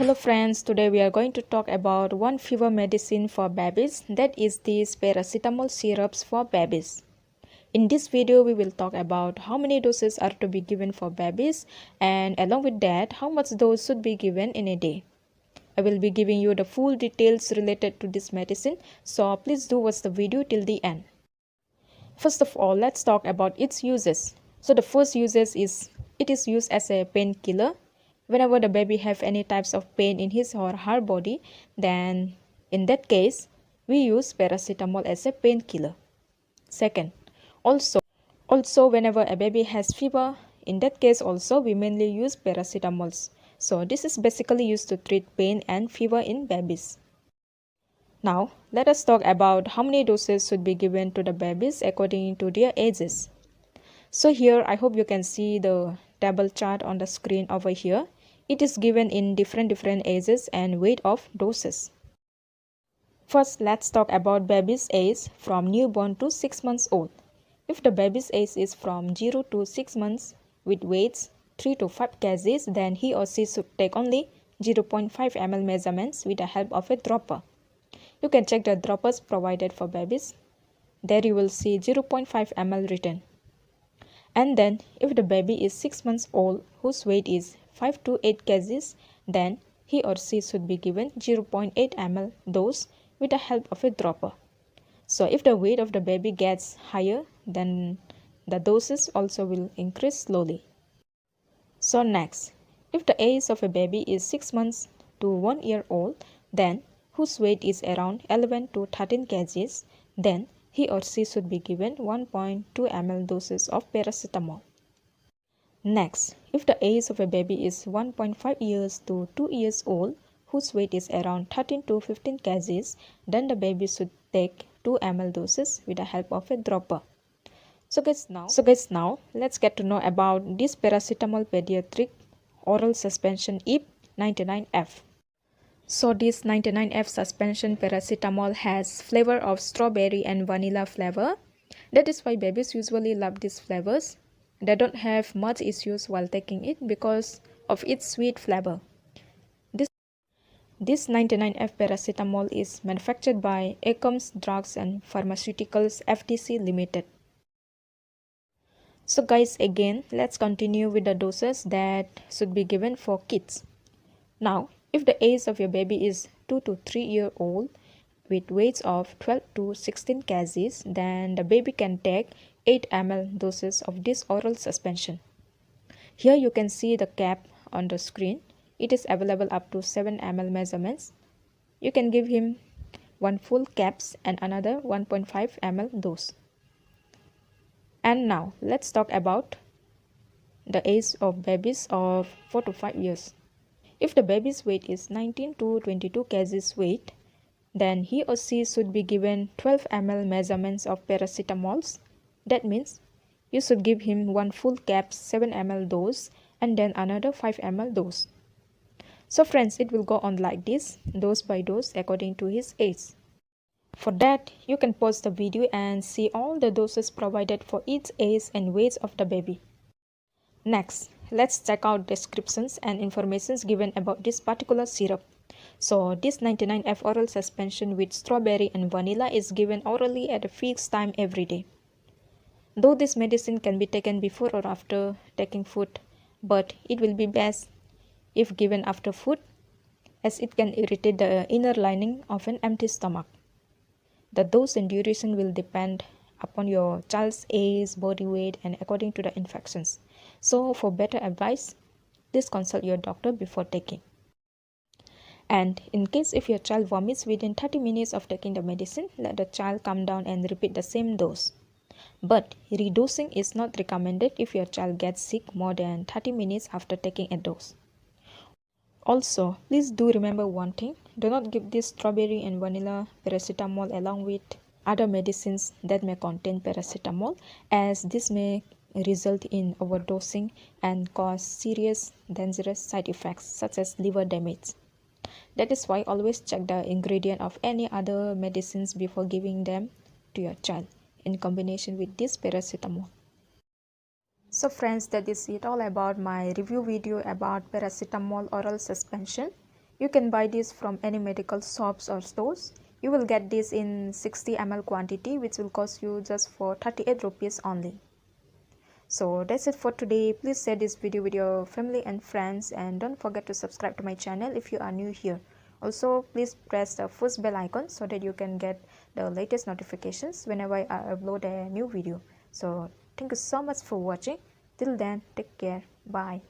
Hello friends, today we are going to talk about one fever medicine for babies, that is these paracetamol syrups for babies. In this video we will talk about how many doses are to be given for babies, and along with that how much dose should be given in a day. I will be giving you the full details related to this medicine, so please do watch the video till the end. First of all, let's talk about its uses. So the first uses is it is used as a painkiller. Whenever the baby have any types of pain in his or her body, then in that case we use paracetamol as a painkiller. Second, also whenever a baby has fever, in that case also we mainly use paracetamols. So this is basically used to treat pain and fever in babies. Now let us talk about how many doses should be given to the babies according to their ages. So here I hope you can see the table chart on the screen over here. It is given in different ages and weight of doses. First, let's talk about baby's age from newborn to 6 months old. If the baby's age is from 0 to 6 months with weights 3 to 5 kgs, then he or she should take only 0.5 ml measurements with the help of a dropper. You can check the droppers provided for babies. There you will see 0.5 ml written. And then if the baby is 6 months old whose weight is 5 to 8 kgs, then he or she should be given 0.8 ml dose with the help of a dropper. So if the weight of the baby gets higher, then the doses also will increase slowly. So next, if the age of a baby is 6 months to 1 year old, then whose weight is around 11 to 13 kgs, then he or she should be given 1.2 ml doses of paracetamol. Next, if the age of a baby is 1.5 years to 2 years old, whose weight is around 13 to 15 kgs, then the baby should take 2 ml doses with the help of a dropper. So guys, now let's get to know about this paracetamol pediatric oral suspension IP 99F. So this 99F suspension paracetamol has flavor of strawberry and vanilla flavor. That is why babies usually love these flavors. They don't have much issues while taking it because of its sweet flavor. This 99F paracetamol is manufactured by Akums Drugs and Pharmaceuticals FDC Limited. So guys, again let's continue with the doses that should be given for kids. Now, if the age of your baby is 2 to 3 year old with weights of 12 to 16 kgs, then the baby can take 8 ml doses of this oral suspension. Here you can see the cap on the screen. It is available up to 7 ml measurements. You can give him one full caps and another 1.5 ml dose. And now let's talk about the age of babies of 4 to 5 years. If the baby's weight is 19 to 22 kgs weight, then he or she should be given 12 ml measurements of paracetamols. That means you should give him one full cap 7 ml dose and then another 5 ml dose. So friends, it will go on like this, dose by dose according to his age. For that, you can pause the video and see all the doses provided for each age and weight of the baby. Next, let's check out descriptions and informations given about this particular syrup. So this 99F oral suspension with strawberry and vanilla is given orally at a fixed time every day. Though this medicine can be taken before or after taking food, but it will be best if given after food, as it can irritate the inner lining of an empty stomach. The dose and duration will depend upon your child's age, body weight, and according to the infections. So for better advice, please consult your doctor before taking. And in case if your child vomits within 30 minutes of taking the medicine, let the child calm down and repeat the same dose. But redosing is not recommended if your child gets sick more than 30 minutes after taking a dose. Also, please do remember one thing, do not give this strawberry and vanilla paracetamol along with other medicines that may contain paracetamol, as this may result in overdosing and cause serious dangerous side effects such as liver damage. That is why always check the ingredient of any other medicines before giving them to your child in combination with this paracetamol. So friends, that is it all about my review video about paracetamol oral suspension. You can buy this from any medical shops or stores. You will get this in 60 ml quantity, which will cost you just for 38 rupees only. So that's it for today. Please share this video with your family and friends, and don't forget to subscribe to my channel if you are new here. Also, please press the first bell icon so that you can get the latest notifications whenever I upload a new video. So thank you so much for watching. Till then, take care. Bye.